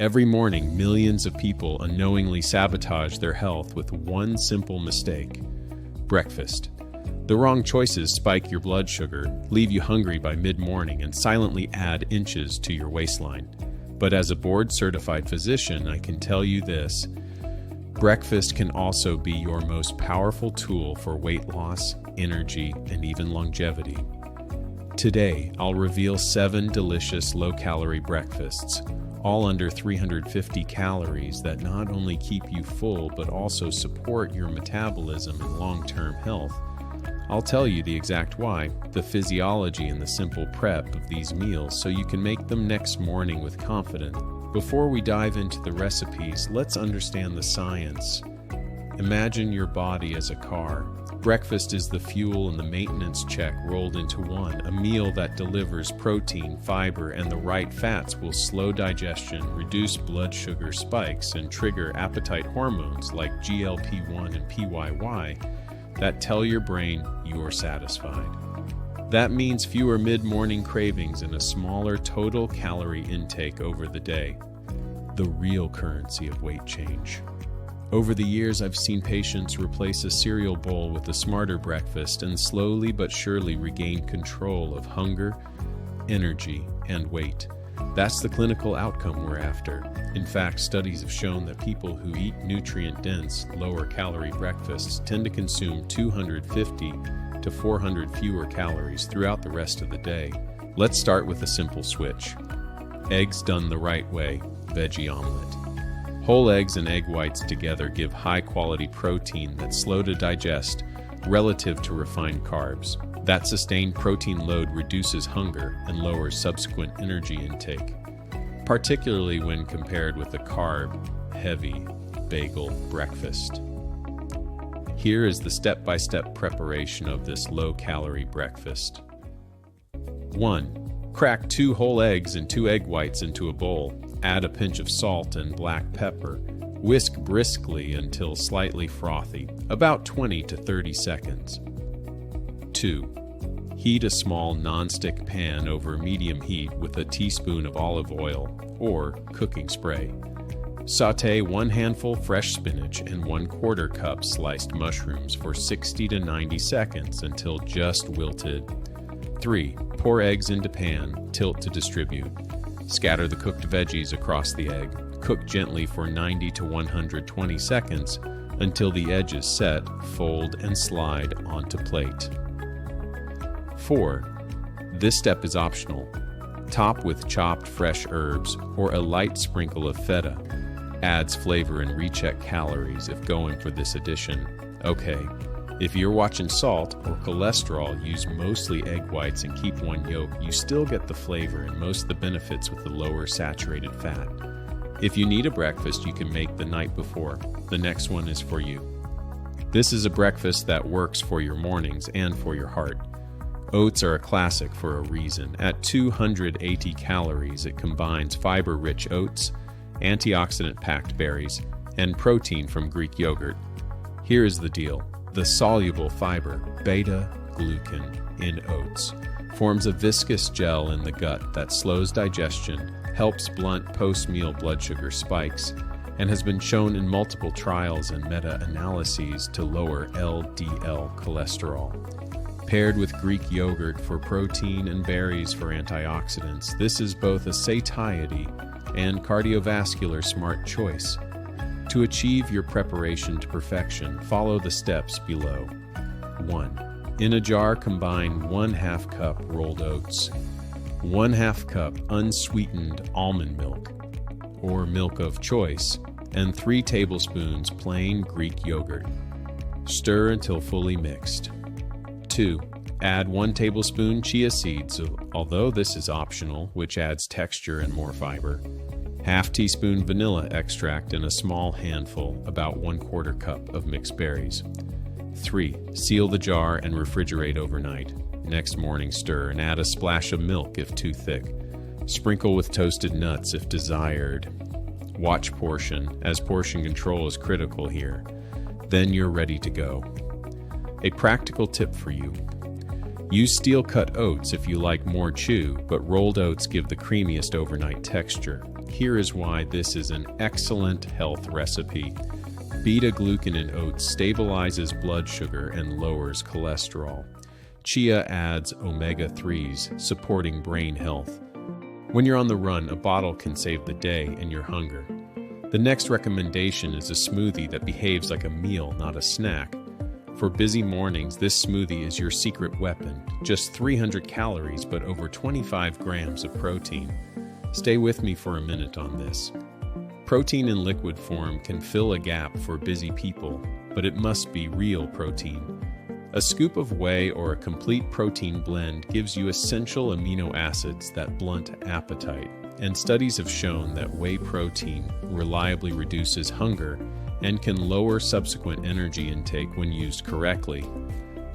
Every morning, millions of people unknowingly sabotage their health with one simple mistake: breakfast. The wrong choices spike your blood sugar, leave you hungry by mid-morning, and silently add inches to your waistline. But as a board-certified physician, I can tell you this: breakfast can also be your most powerful tool for weight loss, energy, and even longevity. Today, I'll reveal 7 delicious low-calorie breakfasts, all under 350 calories, that not only keep you full but also support your metabolism and long-term health. I'll tell you the exact why, the physiology, and the simple prep of these meals so you can make them next morning with confidence. Before we dive into the recipes, let's understand the science. Imagine your body as a car. Breakfast is the fuel and the maintenance check rolled into one. A meal that delivers protein, fiber, and the right fats will slow digestion, reduce blood sugar spikes, and trigger appetite hormones like GLP-1 and PYY that tell your brain you're satisfied. That means fewer mid-morning cravings and a smaller total calorie intake over the day. The real currency of weight change. Over the years, I've seen patients replace a cereal bowl with a smarter breakfast and slowly but surely regain control of hunger, energy, and weight. That's the clinical outcome we're after. In fact, studies have shown that people who eat nutrient-dense, lower-calorie breakfasts tend to consume 250 to 400 fewer calories throughout the rest of the day. Let's start with a simple switch. Eggs done the right way, veggie omelet. Whole eggs and egg whites together give high-quality protein that's slow to digest relative to refined carbs. That sustained protein load reduces hunger and lowers subsequent energy intake, particularly when compared with a carb-heavy bagel breakfast. Here is the step-by-step preparation of this low-calorie breakfast. 1. Crack 2 whole eggs and 2 egg whites into a bowl. Add a pinch of salt and black pepper. Whisk briskly until slightly frothy, about 20 to 30 seconds. 2. Heat a small non-stick pan over medium heat with a teaspoon of olive oil or cooking spray. Sauté 1 handful fresh spinach and 1/4 cup sliced mushrooms for 60 to 90 seconds until just wilted. 3. Pour eggs into pan, tilt to distribute. Scatter the cooked veggies across the egg. Cook gently for 90 to 120 seconds until the edges set, fold, and slide onto plate. 4. This step is optional. Top with chopped fresh herbs or a light sprinkle of feta. Adds flavor and recheck calories if going for this addition. Okay, if you're watching salt or cholesterol, use mostly egg whites and keep 1 yolk. You still get the flavor and most of the benefits with the lower saturated fat. If you need a breakfast you can make the night before, the next one is for you. This is a breakfast that works for your mornings and for your heart. Oats are a classic for a reason. At 280 calories, it combines fiber-rich oats, antioxidant-packed berries, and protein from Greek yogurt. Here is the deal. The soluble fiber, beta-glucan, in oats forms a viscous gel in the gut that slows digestion, helps blunt post-meal blood sugar spikes, and has been shown in multiple trials and meta-analyses to lower LDL cholesterol. Paired with Greek yogurt for protein and berries for antioxidants, this is both a satiety and cardiovascular smart choice. To achieve your preparation to perfection, follow the steps below. 1. In a jar, combine 1/2 cup rolled oats, 1/2 cup unsweetened almond milk, or milk of choice, and 3 tablespoons plain Greek yogurt. Stir until fully mixed. 2. Add 1 tablespoon chia seeds, although this is optional, which adds texture and more fiber. 1/2 teaspoon vanilla extract and a small handful, about 1/4 cup of mixed berries. 3. Seal the jar and refrigerate overnight. Next morning stir and add a splash of milk if too thick. Sprinkle with toasted nuts if desired. Watch portion, as portion control is critical here. Then you're ready to go. A practical tip for you. Use steel-cut oats if you like more chew, but rolled oats give the creamiest overnight texture. Here is why this is an excellent health recipe. Beta-glucan in oats stabilizes blood sugar and lowers cholesterol. Chia adds omega-3s, supporting brain health. When you're on the run, a bottle can save the day and your hunger. The next recommendation is a smoothie that behaves like a meal, not a snack. For busy mornings, this smoothie is your secret weapon. Just 300 calories, but over 25 grams of protein. Stay with me for a minute on this. Protein in liquid form can fill a gap for busy people, but it must be real protein. A scoop of whey or a complete protein blend gives you essential amino acids that blunt appetite, and studies have shown that whey protein reliably reduces hunger and can lower subsequent energy intake when used correctly.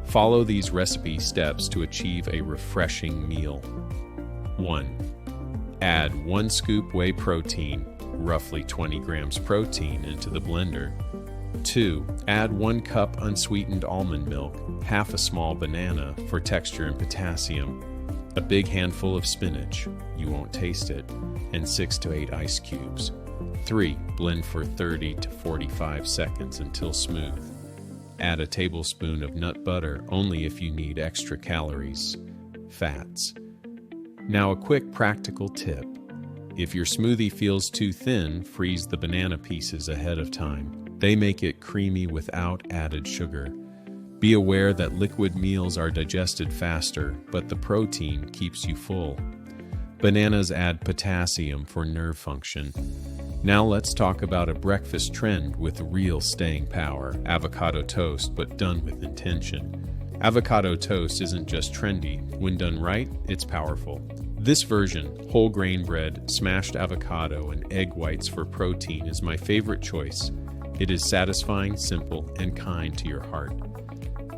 Follow these recipe steps to achieve a refreshing meal. 1. Add 1 scoop whey protein, roughly 20 grams protein, into the blender. 2. Add 1 cup unsweetened almond milk, half a small banana for texture and potassium, a big handful of spinach, you won't taste it, and 6 to 8 ice cubes. 3. Blend for 30 to 45 seconds until smooth. Add a tablespoon of nut butter only if you need extra calories. Fats. Now a quick practical tip. If your smoothie feels too thin, freeze the banana pieces ahead of time. They make it creamy without added sugar. Be aware that liquid meals are digested faster, but the protein keeps you full. Bananas add potassium for nerve function. Now let's talk about a breakfast trend with real staying power: avocado toast, but done with intention. Avocado toast isn't just trendy. When done right, it's powerful. This version, whole grain bread, smashed avocado, and egg whites for protein, is my favorite choice. It is satisfying, simple, and kind to your heart.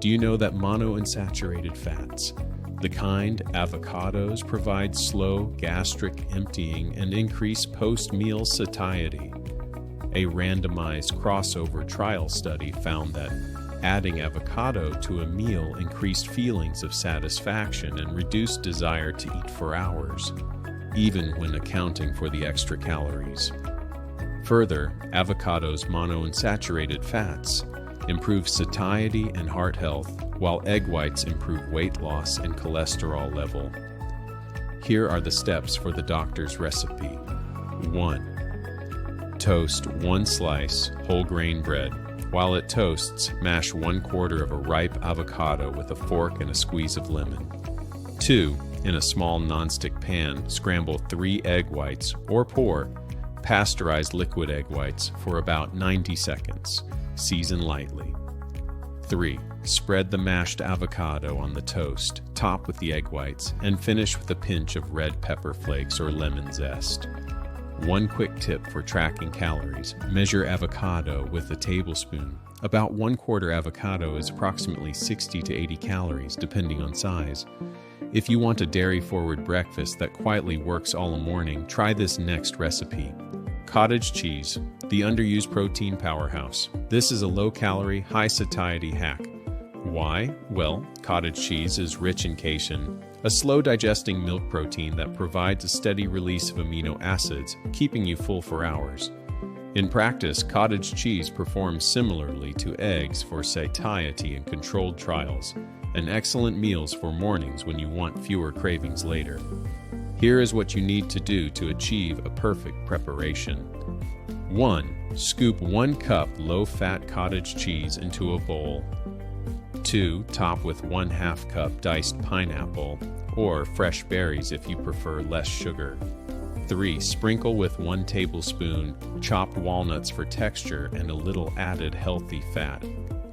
Do you know that monounsaturated fats, the kind avocados, provide slow gastric emptying and increase post-meal satiety? A randomized crossover trial study found that adding avocado to a meal increased feelings of satisfaction and reduced desire to eat for hours, even when accounting for the extra calories. Further, avocado's monounsaturated fats improve satiety and heart health, while egg whites improve weight loss and cholesterol level. Here are the steps for the doctor's recipe. 1. Toast 1 slice whole grain bread. While it toasts, mash 1/4 of a ripe avocado with a fork and a squeeze of lemon. 2. In a small nonstick pan, scramble 3 egg whites or pour pasteurized liquid egg whites for about 90 seconds. Season lightly. 3. Spread the mashed avocado on the toast, top with the egg whites, and finish with a pinch of red pepper flakes or lemon zest. One quick tip for tracking calories: measure avocado with a tablespoon. About 1/4 avocado is approximately 60 to 80 calories, depending on size. If you want a dairy-forward breakfast that quietly works all morning, try this next recipe. Cottage cheese, the underused protein powerhouse. This is a low-calorie, high-satiety hack. Why? Well, cottage cheese is rich in casein, a slow-digesting milk protein that provides a steady release of amino acids, keeping you full for hours. In practice, cottage cheese performs similarly to eggs for satiety in controlled trials, and excellent meals for mornings when you want fewer cravings later. Here is what you need to do to achieve a perfect preparation. 1. Scoop 1 cup low-fat cottage cheese into a bowl. 2. Top with 1/2 cup diced pineapple, or fresh berries if you prefer less sugar. 3. Sprinkle with 1 tablespoon chopped walnuts for texture and a little added healthy fat.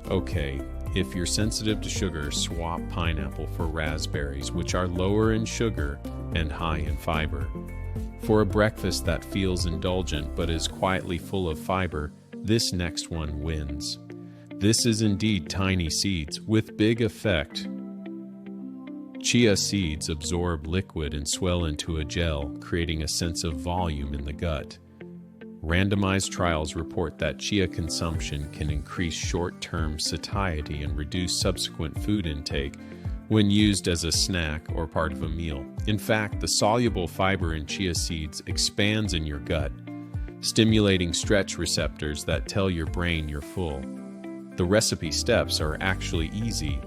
Okay, if you're sensitive to sugar, swap pineapple for raspberries, which are lower in sugar and high in fiber. For a breakfast that feels indulgent but is quietly full of fiber, this next one wins. This is indeed tiny seeds with big effect. Chia seeds absorb liquid and swell into a gel, creating a sense of volume in the gut. Randomized trials report that chia consumption can increase short-term satiety and reduce subsequent food intake, when used as a snack or part of a meal. In fact, the soluble fiber in chia seeds expands in your gut, stimulating stretch receptors that tell your brain you're full. The recipe steps are actually easy.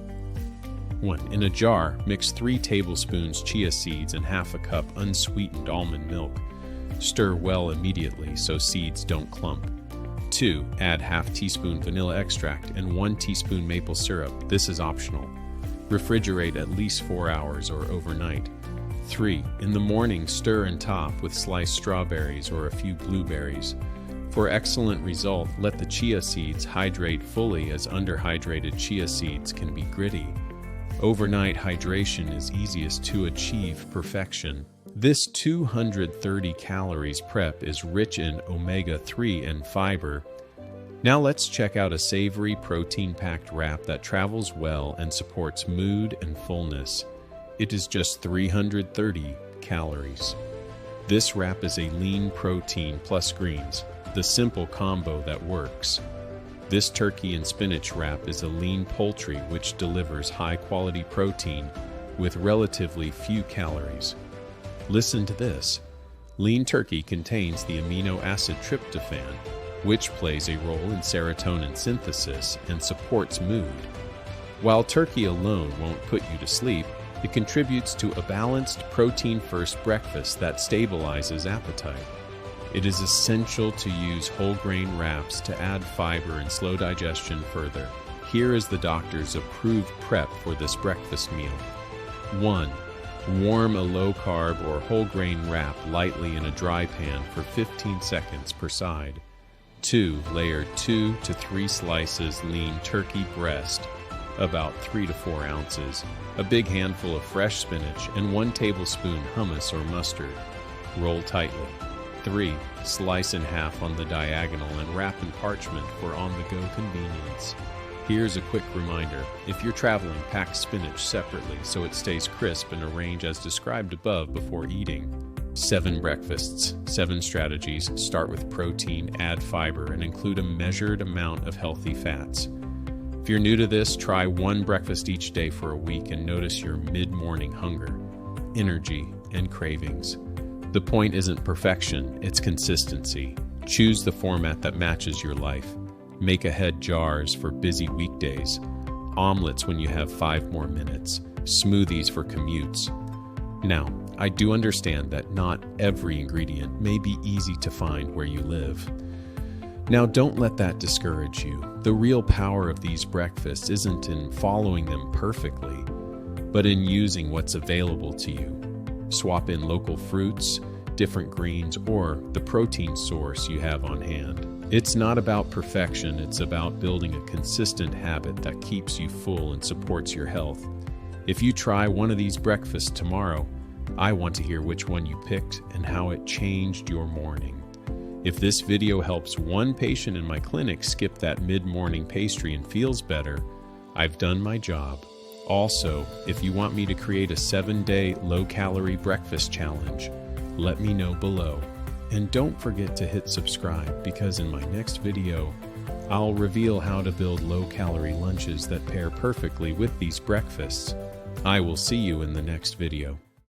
1. In a jar, mix 3 tablespoons chia seeds and half a cup unsweetened almond milk. Stir well immediately so seeds don't clump. 2. Add half teaspoon vanilla extract and 1 teaspoon maple syrup. This is optional. Refrigerate at least 4 hours or overnight. 3. In the morning, stir and top with sliced strawberries or a few blueberries. For excellent result, let the chia seeds hydrate fully, as underhydrated chia seeds can be gritty. Overnight hydration is easiest to achieve perfection. This 230 calories prep is rich in omega-3 and fiber. Now let's check out a savory, protein-packed wrap that travels well and supports mood and fullness. It is just 330 calories. This wrap is a lean protein plus greens, the simple combo that works. This turkey and spinach wrap is a lean poultry which delivers high-quality protein with relatively few calories. Listen to this. Lean turkey contains the amino acid tryptophan, which plays a role in serotonin synthesis and supports mood. While turkey alone won't put you to sleep, it contributes to a balanced protein-first breakfast that stabilizes appetite. It is essential to use whole grain wraps to add fiber and slow digestion further. Here is the doctor's approved prep for this breakfast meal. 1. Warm a low-carb or whole grain wrap lightly in a dry pan for 15 seconds per side. 2. Layer 2 to 3 slices lean turkey breast, about 3 to 4 ounces, a big handful of fresh spinach, and 1 tablespoon hummus or mustard. Roll tightly. 3. Slice in half on the diagonal and wrap in parchment for on-the-go convenience. Here's a quick reminder. If you're traveling, pack spinach separately so it stays crisp and arrange as described above before eating. 7 breakfasts, 7 strategies. Start with protein, add fiber, and include a measured amount of healthy fats. If you're new to this, try 1 breakfast each day for a week and notice your mid-morning hunger, energy, and cravings. The point isn't perfection, it's consistency. Choose the format that matches your life. Make ahead jars for busy weekdays, omelets when you have 5 more minutes, smoothies for commutes. Now, I do understand that not every ingredient may be easy to find where you live. Now, don't let that discourage you. The real power of these breakfasts isn't in following them perfectly, but in using what's available to you. Swap in local fruits, different greens, or the protein source you have on hand. It's not about perfection, it's about building a consistent habit that keeps you full and supports your health. If you try one of these breakfasts tomorrow, I want to hear which one you picked and how it changed your morning. If this video helps one patient in my clinic skip that mid-morning pastry and feels better, I've done my job. Also, if you want me to create a 7-day low-calorie breakfast challenge, let me know below. And don't forget to hit subscribe, because in my next video, I'll reveal how to build low-calorie lunches that pair perfectly with these breakfasts. I will see you in the next video.